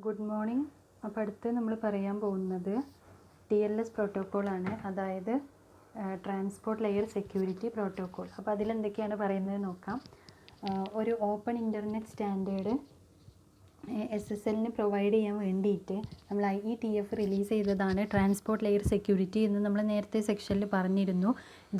Good morning. അപ്പോൾ അടുത്ത് നമ്മൾ പറയാൻ പോകുന്നത് TLS പ്രോട്ടോക്കോളാണ്, അതായത് ട്രാൻസ്പോർട്ട് ലെയർ സെക്യൂരിറ്റി പ്രോട്ടോക്കോൾ. അപ്പോൾ അതിലെന്തൊക്കെയാണ് പറയുന്നത് നോക്കാം. ഒരു ഓപ്പൺ ഇൻ്റർനെറ്റ് സ്റ്റാൻഡേർഡ് SSLന് പ്രൊവൈഡ് ചെയ്യാൻ വേണ്ടിയിട്ട് നമ്മൾ IETF റിലീസ് ചെയ്തതാണ് ട്രാൻസ്പോർട്ട് ലെയർ സെക്യൂരിറ്റി എന്ന് നമ്മൾ നേരത്തെ സെക്ഷനിൽ പറഞ്ഞിരുന്നു.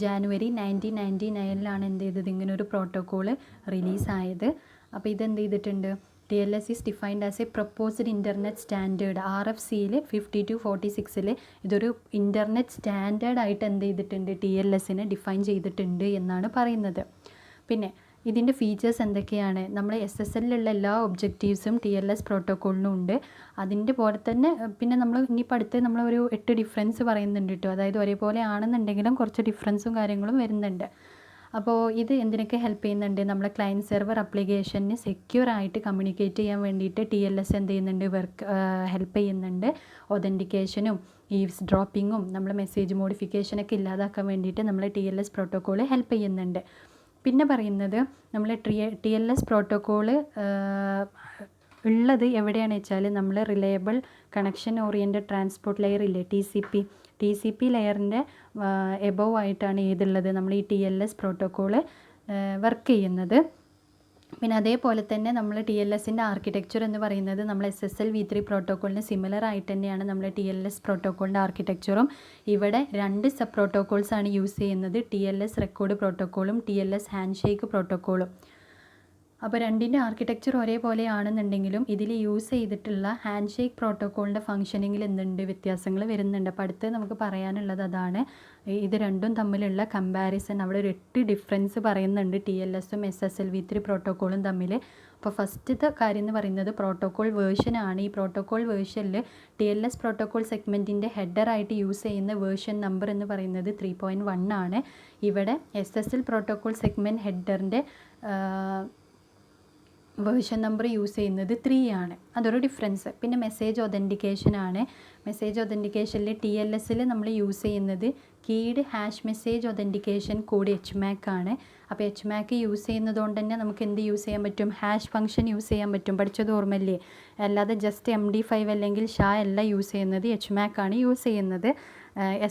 ജാനുവരി 1999 എന്ത് ചെയ്തത്, ഇങ്ങനൊരു പ്രോട്ടോക്കോള് റിലീസായത്. അപ്പോൾ ഇതെന്ത് ചെയ്തിട്ടുണ്ട്, TLS is defined as a proposed internet standard. RFCയിൽ 5246 ഇതൊരു ഇൻ്റർനെറ്റ് സ്റ്റാൻഡേർഡ് ആയിട്ട് എന്ത് ചെയ്തിട്ടുണ്ട്, TLSനെ ഡിഫൈൻ ചെയ്തിട്ടുണ്ട് എന്നാണ് പറയുന്നത്. പിന്നെ ഇതിൻ്റെ ഫീച്ചേഴ്സ് എന്തൊക്കെയാണ്, നമ്മൾ SSLലുള്ള എല്ലാ ഒബ്ജക്റ്റീവ്സും TLS പ്രോട്ടോക്കോളിനും ഉണ്ട്. അതിൻ്റെ പോലെ തന്നെ പിന്നെ നമ്മൾ ഇനിയിപ്പോൾ അടുത്ത് നമ്മൾ ഒരു 8 ഡിഫറൻസ് പറയുന്നുണ്ട് കേട്ടോ. അതായത് ഒരേപോലെ ആണെന്നുണ്ടെങ്കിലും കുറച്ച് ഡിഫറൻസും കാര്യങ്ങളും വരുന്നുണ്ട്. അപ്പോൾ ഇത് എന്തിനൊക്കെ ഹെൽപ്പ് ചെയ്യുന്നുണ്ട്, നമ്മളെ ക്ലയൻറ്റ് സെർവർ ആപ്ലിക്കേഷന് സെക്യൂറായിട്ട് കമ്മ്യൂണിക്കേറ്റ് ചെയ്യാൻ വേണ്ടിയിട്ട് TLS എന്ത് ചെയ്യുന്നുണ്ട്, ഹെൽപ്പ് ചെയ്യുന്നുണ്ട്. ഒതൻറ്റിക്കേഷനും ഈവ്സ് ഡ്രോപ്പിങ്ങും നമ്മൾ മെസ്സേജ് മോഡിഫിക്കേഷനൊക്കെ ഇല്ലാതാക്കാൻ വേണ്ടിയിട്ട് നമ്മൾ TLS പ്രോട്ടോക്കോൾ ഹെൽപ്പ് ചെയ്യുന്നുണ്ട്. പിന്നെ പറയുന്നത് നമ്മൾ TLS പ്രോട്ടോക്കോള് ഉള്ളത് എവിടെയാണെന്ന് വെച്ചാൽ നമ്മൾ reliable connection oriented transport layer ഇല്ലേ, TCP ലെയറിൻ്റെ എബോവ് ആയിട്ടാണ് ഏതുള്ളത്, നമ്മൾ ഈ TLS പ്രോട്ടോക്കോള് വർക്ക് ചെയ്യുന്നത്. പിന്നെ അതേപോലെ തന്നെ നമ്മൾ TLSൻ്റെ ആർക്കിടെക്ചർ എന്ന് പറയുന്നത് നമ്മൾ SSL v3 പ്രോട്ടോക്കോളിന് സിമിലർ ആയിട്ട് തന്നെയാണ് നമ്മൾ TLS പ്രോട്ടോക്കോളിൻ്റെ ആർക്കിടെക്ചറും. ഇവിടെ 2 സബ് പ്രോട്ടോക്കോൾസാണ് യൂസ് ചെയ്യുന്നത്, TLS റെക്കോർഡ് പ്രോട്ടോക്കോളും TLS ഹാൻഡ് ഷേക്ക് പ്രോട്ടോക്കോളും. അപ്പോൾ രണ്ടിൻ്റെ ആർക്കിടെക്ചർ ഒരേപോലെ ആണെന്നുണ്ടെങ്കിലും ഇതിൽ യൂസ് ചെയ്തിട്ടുള്ള ഹാൻഡ് ഷേക്ക് പ്രോട്ടോക്കോളിൻ്റെ ഫംഗ്ഷനിങ്ങിൽ എന്തുണ്ട്, വ്യത്യാസങ്ങൾ വരുന്നുണ്ട്. അപ്പോൾ അടുത്ത് നമുക്ക് പറയാനുള്ളത് അതാണ്, ഇത് രണ്ടും തമ്മിലുള്ള കമ്പാരിസൺ. അവിടെ ഒരു 8 ഡിഫറൻസ് പറയുന്നുണ്ട് TLSും SSL v3 പ്രോട്ടോക്കോളും തമ്മിൽ. അപ്പോൾ ഫസ്റ്റത്തെ കാര്യം എന്ന് പറയുന്നത് പ്രോട്ടോക്കോൾ വേർഷനാണ്. ഈ പ്രോട്ടോക്കോൾ വേർഷനിൽ TLS പ്രോട്ടോക്കോൾ സെഗ്മെൻറ്റിൻ്റെ ഹെഡറായിട്ട് യൂസ് ചെയ്യുന്ന വേർഷൻ നമ്പർ എന്ന് പറയുന്നത് 3.1 ആണ്. ഇവിടെ SSL പ്രോട്ടോക്കോൾ സെഗ്മെൻറ്റ് ഹെഡറിൻ്റെ വേർഷൻ നമ്പർ യൂസ് ചെയ്യുന്നത് 3 ആണ്. അതൊരു ഡിഫറൻസ്. പിന്നെ മെസ്സേജ് ഒതൻറ്റിക്കേഷനാണ്. മെസ്സേജ് ഒതൻറ്റിക്കേഷനിൽ TLSൽ നമ്മൾ യൂസ് ചെയ്യുന്നത് kid hash message authentication code HMAC ആണ്. അപ്പോൾ HMAC യൂസ് ചെയ്യുന്നതുകൊണ്ട് തന്നെ നമുക്ക് എന്ത് യൂസ് ചെയ്യാൻ പറ്റും, ഹാഷ് ഫംഗ്ഷൻ യൂസ് ചെയ്യാൻ പറ്റും. പഠിച്ചത് ഓർമ്മയില്ലേ? അല്ലാതെ ജസ്റ്റ് MD5 അല്ലെങ്കിൽ SHA അല്ല യൂസ് ചെയ്യുന്നത്, HMAC ആണ് യൂസ് ചെയ്യുന്നത്.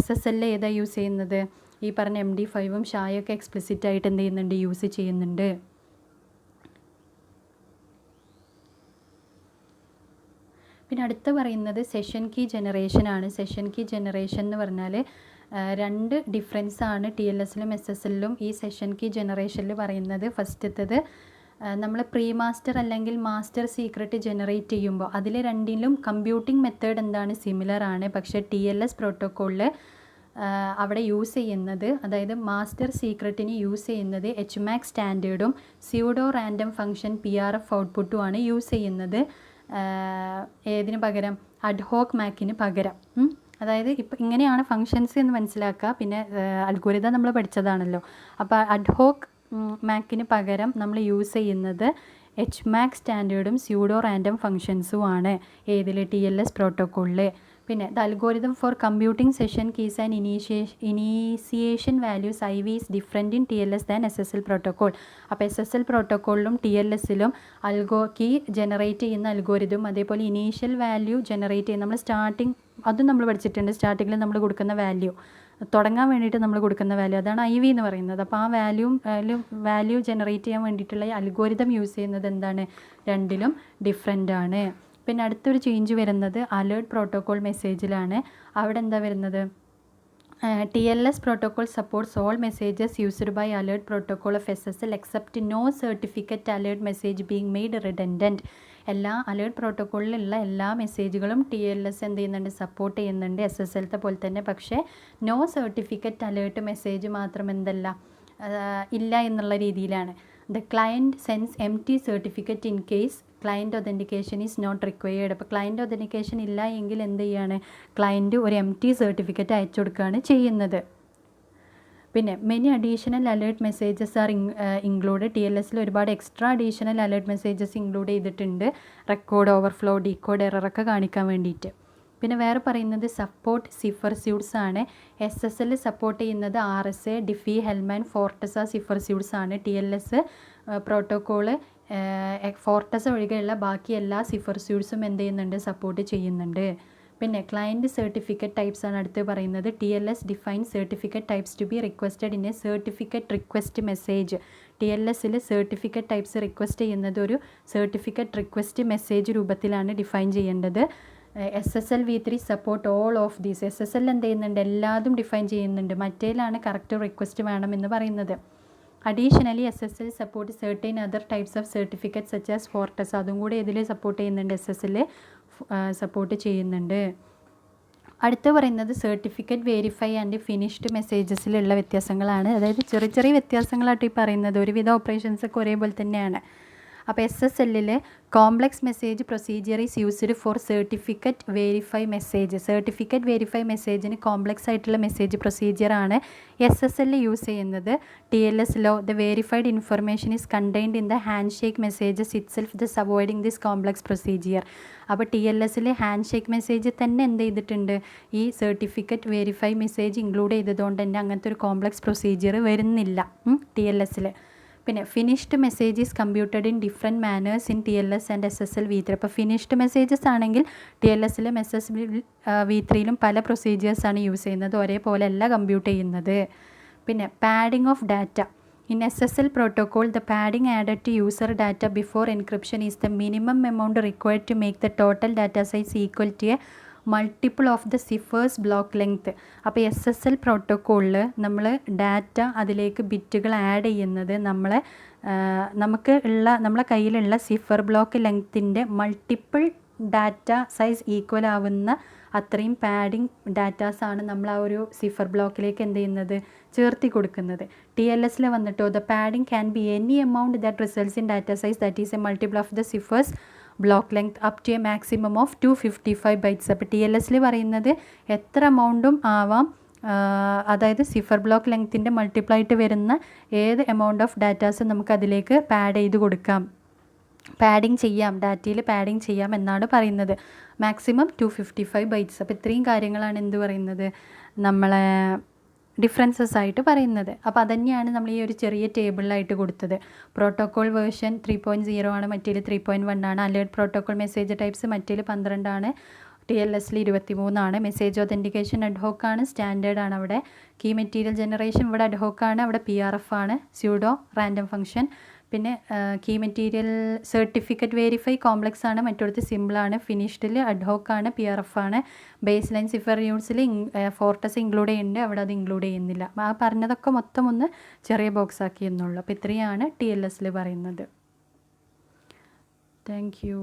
SSL ഏതാ യൂസ് ചെയ്യുന്നത്, ഈ പറഞ്ഞ MD5ഉം SHAയൊക്കെ എക്സ്പ്ലിസിറ്റ് ആയിട്ട് എന്ത് ചെയ്യുന്നുണ്ട്, യൂസ് ചെയ്യുന്നുണ്ട്. പിന്നെ അടുത്ത് പറയുന്നത് സെഷൻ കീ ജനറേഷനാണ്. സെഷൻ കീ ജനറേഷൻ എന്ന് പറഞ്ഞാൽ 2 ഡിഫറൻസാണ് TLSലും SSLലും ഈ സെഷൻ കീ ജനറേഷനിൽ പറയുന്നത്. ഫസ്റ്റത്തത് നമ്മൾ പ്രീ മാസ്റ്റർ അല്ലെങ്കിൽ മാസ്റ്റർ സീക്രട്ട് ജനറേറ്റ് ചെയ്യുമ്പോൾ അതിൽ രണ്ടിലും കമ്പ്യൂട്ടിംഗ് മെത്തേഡ് എന്താണ്, സിമിലർ ആണ്. പക്ഷേ TLS പ്രോട്ടോക്കോളിൽ അവിടെ യൂസ് ചെയ്യുന്നത്, അതായത് മാസ്റ്റർ സീക്രട്ടിന് യൂസ് ചെയ്യുന്നത് HMAC സ്റ്റാൻഡേർഡും സ്യൂഡോ റാൻഡം ഫംഗ്ഷൻ PRF ഔട്ട്പുട്ടുമാണ് യൂസ് ചെയ്യുന്നത്. ഏതിന് പകരം, അഡ്ഹോക്ക് മാക്കിന് പകരം. അതായത് ഇപ്പോൾ ഇങ്ങനെയാണ് ഫങ്ഷൻസ് എന്ന് മനസ്സിലാക്കുക. പിന്നെ അൽഗോരിതം നമ്മൾ പഠിച്ചതാണല്ലോ. അപ്പോൾ അഡ്ഹോക്ക് മാക്കിന് പകരം നമ്മൾ യൂസ് ചെയ്യുന്നത് HMAC സ്റ്റാൻഡേർഡും സ്യൂഡോ റാൻഡം ഫങ്ഷൻസും ആണ് ഏതിൽ, TLS പ്രോട്ടോക്കോളിൽ. പിന്നെ the algorithm four computing session keys and initiation values IV is different in TLS than SSL protocol. അപ്പോൾ SSL പ്രോട്ടോക്കോളിലും TLSലും കീ ജനറേറ്റ് ചെയ്യുന്ന അൽഗോരിതം, അതേപോലെ ഇനീഷ്യൽ വാല്യൂ ജനറേറ്റ് ചെയ്യുന്ന നമ്മൾ സ്റ്റാർട്ടിങ്, അതും നമ്മൾ പഠിച്ചിട്ടുണ്ട്. സ്റ്റാർട്ടിങ്ങിൽ നമ്മൾ കൊടുക്കുന്ന വാല്യൂ, തുടങ്ങാൻ വേണ്ടിയിട്ട് നമ്മൾ കൊടുക്കുന്ന വാല്യൂ, അതാണ് IV എന്ന് പറയുന്നത്. അപ്പോൾ ആ വാല്യൂ ജനറേറ്റ് ചെയ്യാൻ വേണ്ടിയിട്ടുള്ള അൽഗോരിതം യൂസ് ചെയ്യുന്നത് എന്താണ്, രണ്ടിലും ഡിഫറെൻ്റ് ആണ്. പിന്നെ അടുത്തൊരു ചേഞ്ച് വരുന്നത് അലേർട്ട് പ്രോട്ടോക്കോൾ മെസ്സേജിലാണ്. അവിടെ എന്താ വരുന്നത്, TLS protocol supports all messages used by alert protocol of SSL except no certificate alert message being made redundant. എല്ലാ അലേർട്ട് പ്രോട്ടോക്കോളിലുള്ള എല്ലാ മെസ്സേജുകളും TLS എന്ത് ചെയ്യുന്നുണ്ട്, സപ്പോർട്ട് ചെയ്യുന്നുണ്ട്, SSLത്തെ പോലെ തന്നെ. പക്ഷേ നോ സർട്ടിഫിക്കറ്റ് അലേർട്ട് മെസ്സേജ് മാത്രം എന്തല്ല, ഇല്ല എന്നുള്ള രീതിയിലാണ്. The client sends empty certificate in case client authentication is not required. അപ്പോൾ ക്ലയൻറ്റ് ഒതൻറ്റിക്കേഷൻ ഇല്ല എങ്കിൽ എന്ത് ചെയ്യാണ്, ക്ലയൻറ്റ് ഒരു empty സർട്ടിഫിക്കറ്റ് അയച്ചു കൊടുക്കുകയാണ് ചെയ്യുന്നത്. പിന്നെ many additional alert messages are include. TLSൽ ഒരുപാട് extra additional alert messages include ചെയ്തിട്ടുണ്ട്, റെക്കോർഡ് ഓവർഫ്ലോ, ഡീകോഡ് എററൊക്കെ കാണിക്കാൻ വേണ്ടിയിട്ട്. പിന്നെ വേറെ പറയുന്നത് സപ്പോർട്ട് സിഫർ സ്യൂട്ട്സ് ആണ്. SSL സപ്പോർട്ട് ചെയ്യുന്നത് RSA, Diffie, Hellman, Fortezza cipher suites ആണ്. TLS പ്രോട്ടോക്കോള് ഫോർട്ടസ് ഒഴികെയുള്ള ബാക്കി എല്ലാ സിഫർ സ്യൂട്ട്സും എന്ത് ചെയ്യുന്നുണ്ട്, സപ്പോർട്ട് ചെയ്യുന്നുണ്ട്. പിന്നെ ക്ലയൻറ്റ് സർട്ടിഫിക്കറ്റ് ടൈപ്സ് ആണ് അടുത്ത് പറയുന്നത്. TLS define certificate types to be requested in a certificate request message. TLSൽ സർട്ടിഫിക്കറ്റ് ടൈപ്സ് റിക്വസ്റ്റ് ചെയ്യുന്നത് ഒരു സർട്ടിഫിക്കറ്റ് റിക്വസ്റ്റ് മെസ്സേജ് രൂപത്തിലാണ് ഡിഫൈൻ ചെയ്യേണ്ടത്. SSL v3 support all of these. SSL എന്ത് ചെയ്യുന്നുണ്ട്, എല്ലാതും ഡിഫൈൻ ചെയ്യുന്നുണ്ട്. മറ്റേലാണ് കറക്റ്റ് റിക്വസ്റ്റ് വേണമെന്ന് പറയുന്നത്. Additionally SSL support certain other types of certificate such as ഫോർട്ടസ്. അതും കൂടി ഇതിൽ സപ്പോർട്ട് ചെയ്യുന്നുണ്ട്, SSL സപ്പോർട്ട് ചെയ്യുന്നുണ്ട്. അടുത്ത് പറയുന്നത് സർട്ടിഫിക്കറ്റ് വെരിഫൈ ആൻഡ് ഫിനിഷ്ഡ് മെസ്സേജസിലുള്ള വ്യത്യാസങ്ങളാണ്. അതായത് ചെറിയ ചെറിയ വ്യത്യാസങ്ങളായിട്ട് ഈ പറയുന്നത്. ഒരുവിധ ഓപ്പറേഷൻസ് ഒക്കെ ഒരേപോലെ തന്നെയാണ്. അപ്പോൾ SSLൽ complex message procedure is used for certificate verify message. Certificate verify മെസ്സേജിന് കോംപ്ലക്സ് ആയിട്ടുള്ള മെസ്സേജ് പ്രൊസീജിയറാണ് SSL യൂസ് ചെയ്യുന്നത്. TLSലോ the verified information is contained in the handshake messages itself thus avoiding this complex procedure. അപ്പോൾ TLSൽ hand shake message തന്നെ എന്ത് ചെയ്തിട്ടുണ്ട്, ഈ സർട്ടിഫിക്കറ്റ് വെരിഫൈ മെസ്സേജ് ഇൻക്ലൂഡ് ചെയ്തതുകൊണ്ട് തന്നെ അങ്ങനത്തെ ഒരു കോംപ്ലക്സ് പ്രൊസീജിയർ വരുന്നില്ല TLSൽ. പിന്നെ finished message is computed in different manners in TLS and SSL v3. അപ്പോൾ ഫിനിഷ്ഡ് മെസ്സേജസ് ആണെങ്കിൽ TLSലും SSL v3ലും പല പ്രൊസീജിയേഴ്സാണ് യൂസ് ചെയ്യുന്നത്, ഒരേപോലെ അല്ല കമ്പ്യൂട്ട് ചെയ്യുന്നത്. പിന്നെ padding of data. In SSL protocol, the padding added to user data before encryption is the minimum amount required to make the total data size equal to a multiple of the ciphers block length. അപ്പോൾ SSL പ്രോട്ടോക്കോളിൽ നമ്മൾ data അതിലേക്ക് ബിറ്റുകൾ add ചെയ്യുന്നത് നമ്മളെ കയ്യിലുള്ള cipher block ലെങ്ത്തിൻ്റെ multiple data size equal ആവുന്ന അത്രയും പാഡിങ് ഡാറ്റാസാണ് നമ്മൾ ആ ഒരു സിഫർ ബ്ലോക്കിലേക്ക് എന്ത് ചെയ്യുന്നത്, ചേർത്തി കൊടുക്കുന്നത്. TLSൽ വന്നിട്ടോ the padding can be any amount that results in data size that is a multiple of the ciphers block length up to a maximum of 255 bytes. അപ്പോൾ TLSൽ പറയുന്നത് എത്ര എമൗണ്ടും ആവാം, അതായത് സിഫർ ബ്ലോക്ക് ലെങ്ത്തിൻ്റെ മൾട്ടിപ്ലൈ ആയിട്ട് വരുന്ന ഏത് എമൗണ്ട് ഓഫ് ഡാറ്റാസ് നമുക്ക് അതിലേക്ക് പാഡ് ചെയ്ത് കൊടുക്കാം, പാഡിങ് ചെയ്യാം, ഡാറ്റയിൽ പാഡിങ് ചെയ്യാം എന്നാണ് പറയുന്നത്. Maximum 255 bytes. അപ്പോൾ ഇത്രയും കാര്യങ്ങളാണ് എന്ത് പറയുന്നത്, നമ്മളെ ഡിഫറൻസസ് ആയിട്ട് പറയുന്നത്. അപ്പോൾ അതന്നെയാണ് നമ്മൾ ഈ ഒരു ചെറിയ ടേബിളിലായിട്ട് കൊടുത്തത്. പ്രോട്ടോക്കോൾ വേർഷൻ 3.0 ആണ്, മറ്റേൽ 3.1 ആണ്. അലേർട്ട് പ്രോട്ടോക്കോൾ മെസ്സേജ് ടൈപ്സ് മറ്റേൽ 12 ആണ്, TLSൽ 23 ആണ്. മെസ്സേജ് ഒതൻറ്റിക്കേഷൻ അഡ്ഹോക്ക് ആണ്, സ്റ്റാൻഡേർഡ് ആണ്. അവിടെ കീ മെറ്റീരിയൽ ജനറേഷൻ ഇവിടെ അഡ്ഹോക്ക് ആണ്, അവിടെ PRF ആണ്, സ്യൂഡോ റാൻഡം ഫംഗ്ഷൻ. പിന്നെ key material certificate verify complex ആണ്, മറ്റൊടുത്ത് സിമ്പിളാണ്. ഫിനിഷ്ഡിൽ അഡ്ഹോക്ക് ആണ്, PRF ആണ്. ബേസ് ലൈൻ സിഫർ യൂണിറ്റ്സിൽ ഫോർട്ടസ് ഇൻക്ലൂഡ് ചെയ്യുന്നുണ്ട്, അവിടെ അത് ഇൻക്ലൂഡ് ചെയ്യുന്നില്ല. ആ പറഞ്ഞതൊക്കെ മൊത്തം ഒന്ന് ചെറിയ ബോക്സ് ആക്കി എന്നുള്ളൂ. അപ്പോൾ ഇത്രയാണ് TLSൽ പറയുന്നത്. Thank you.